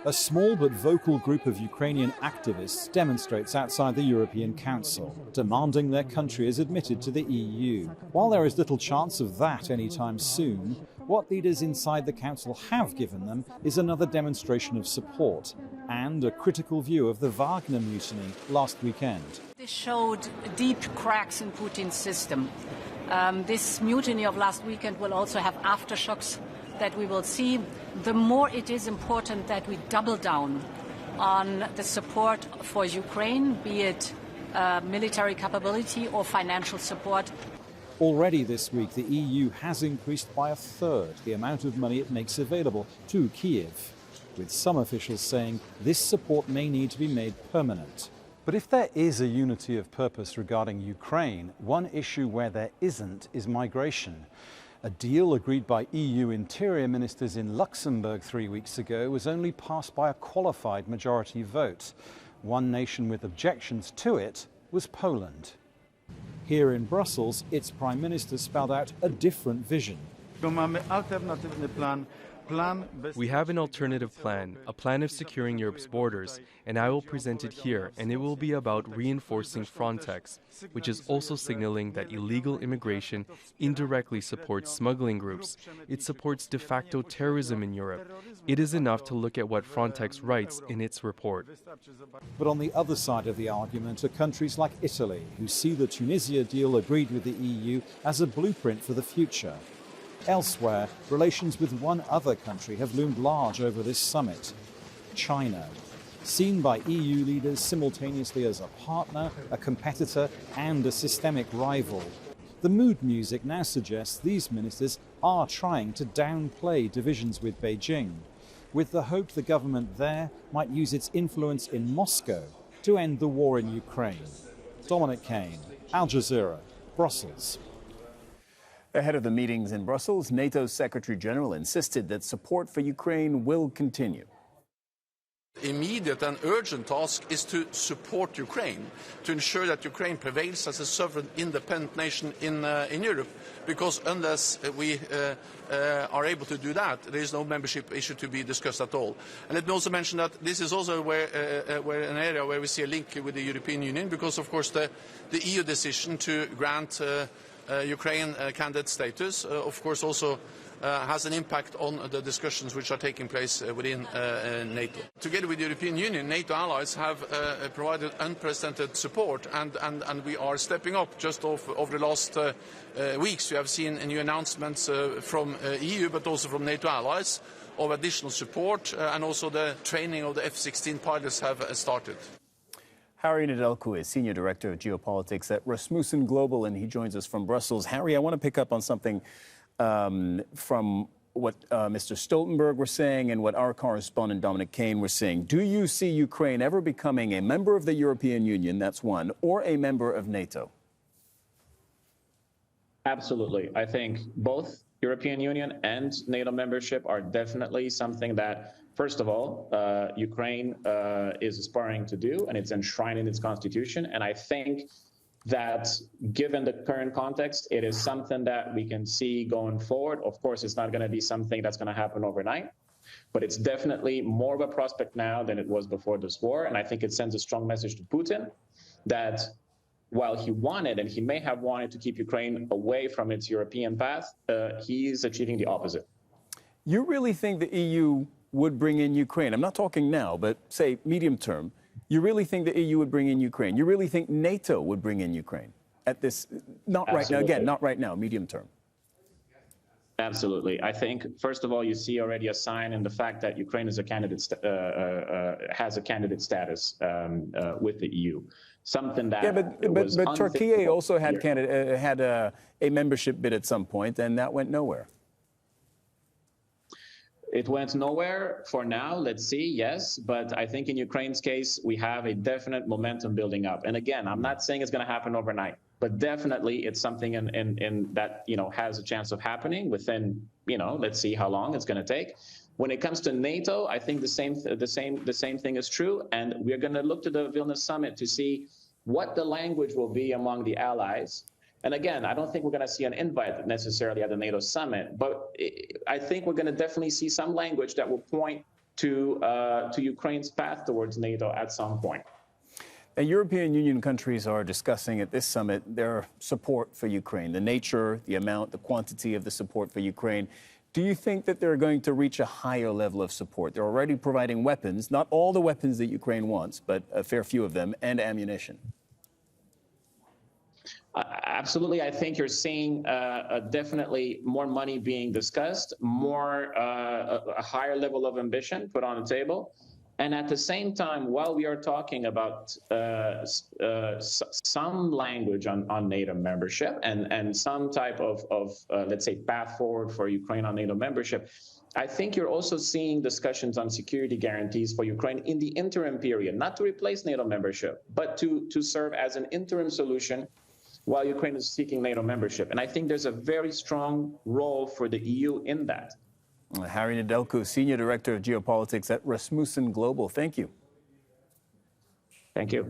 A small but vocal group of Ukrainian activists demonstrates outside the European Council, demanding their country is admitted to the EU. While there is little chance of that anytime soon, what leaders inside the Council have given them is another demonstration of support and a critical view of the Wagner mutiny last weekend. This showed deep cracks in Putin's system. This mutiny of last weekend will also have aftershocks that we will see. The more it is important that we double down on the support for Ukraine, be it military capability or financial support. Already this week, the EU has increased by a third the amount of money it makes available to Kiev, with some officials saying this support may need to be made permanent. But if there is a unity of purpose regarding Ukraine, one issue where there isn't is migration. A deal agreed by EU interior ministers in Luxembourg 3 weeks ago was only passed by a qualified majority vote. One nation with objections to it was Poland. Here in Brussels, its Prime Minister spelled out a different vision. We have an alternative plan, a plan of securing Europe's borders, and I will present it here, and it will be about reinforcing Frontex, which is also signaling that illegal immigration indirectly supports smuggling groups. It supports de facto terrorism in Europe. It is enough to look at what Frontex writes in its report. But on the other side of the argument are countries like Italy, who see the Tunisia deal agreed with the EU as a blueprint for the future. Elsewhere, relations with one other country have loomed large over this summit, China, seen by EU leaders simultaneously as a partner, a competitor, and a systemic rival. The mood music now suggests these ministers are trying to downplay divisions with Beijing, with the hope the government there might use its influence in Moscow to end the war in Ukraine. Dominic, Kane, Al Jazeera, Brussels. Ahead of the meetings in Brussels, NATO's Secretary General insisted that support for Ukraine will continue. Immediate and urgent task is to support Ukraine, to ensure that Ukraine prevails as a sovereign, independent nation in Europe, because unless we are able to do that, there is no membership issue to be discussed at all. And let me also mention that this is also where an area where we see a link with the European Union, because of course the EU decision to grant Ukraine candidate status, of course, also has an impact on the discussions which are taking place within NATO. Together with the European Union, NATO allies have provided unprecedented support, and we are stepping up. Just over the last weeks, we have seen new announcements from EU, but also from NATO allies, of additional support, and also the training of the F-16 pilots have started. Harry Nedelcu is Senior Director of Geopolitics at Rasmussen Global, and he joins us from Brussels. Harry, I want to pick up on something from what Mr. Stoltenberg was saying and what our correspondent Dominic Kane was saying. Do you see Ukraine ever becoming a member of the European Union, that's one, or a member of NATO? Absolutely. I think both European Union and NATO membership are definitely something that, first of all, Ukraine is aspiring to do, and it's enshrined in its constitution. And I think that given the current context, it is something that we can see going forward. Of course, it's not going to be something that's going to happen overnight, but it's definitely more of a prospect now than it was before this war. And I think it sends a strong message to Putin that while he wanted, and he may have wanted to keep Ukraine away from its European path, he's achieving the opposite. You really think the EU would bring in Ukraine? I'm not talking now, but say medium term. You really think the EU would bring in Ukraine? You really think NATO would bring in Ukraine at this, not right now, again, not right now, medium term? Absolutely. I think, first of all, you see already a sign in the fact that Ukraine is a candidate, has a candidate status with the EU. Something that but Turkey also had a membership bid at some point, and that went nowhere. It went nowhere for now. Let's see, yes. But I think in Ukraine's case, we have a definite momentum building up. And again, I'm not saying it's going to happen overnight, but definitely it's something in that, has a chance of happening within, let's see how long it's going to take. When it comes to NATO, I think the same thing is true. And we're going to look to the Vilnius summit to see what the language will be among the allies. And again, I don't think we're going to see an invite necessarily at the NATO summit, but I think we're going to definitely see some language that will point to Ukraine's path towards NATO at some point. And European Union countries are discussing at this summit their support for Ukraine, the nature, the amount, the quantity of the support for Ukraine. Do you think that they're going to reach a higher level of support? They're already providing weapons, not all the weapons that Ukraine wants, but a fair few of them, and ammunition. Absolutely. I think you're seeing definitely more money being discussed, a higher level of ambition put on the table. And at the same time, while we are talking about some language on NATO membership and some type of let's say, path forward for Ukraine on NATO membership, I think you're also seeing discussions on security guarantees for Ukraine in the interim period, not to replace NATO membership, but to serve as an interim solution while Ukraine is seeking NATO membership. And I think there's a very strong role for the EU in that. Harry Nedelcu, Senior Director of Geopolitics at Rasmussen Global. Thank you. Thank you.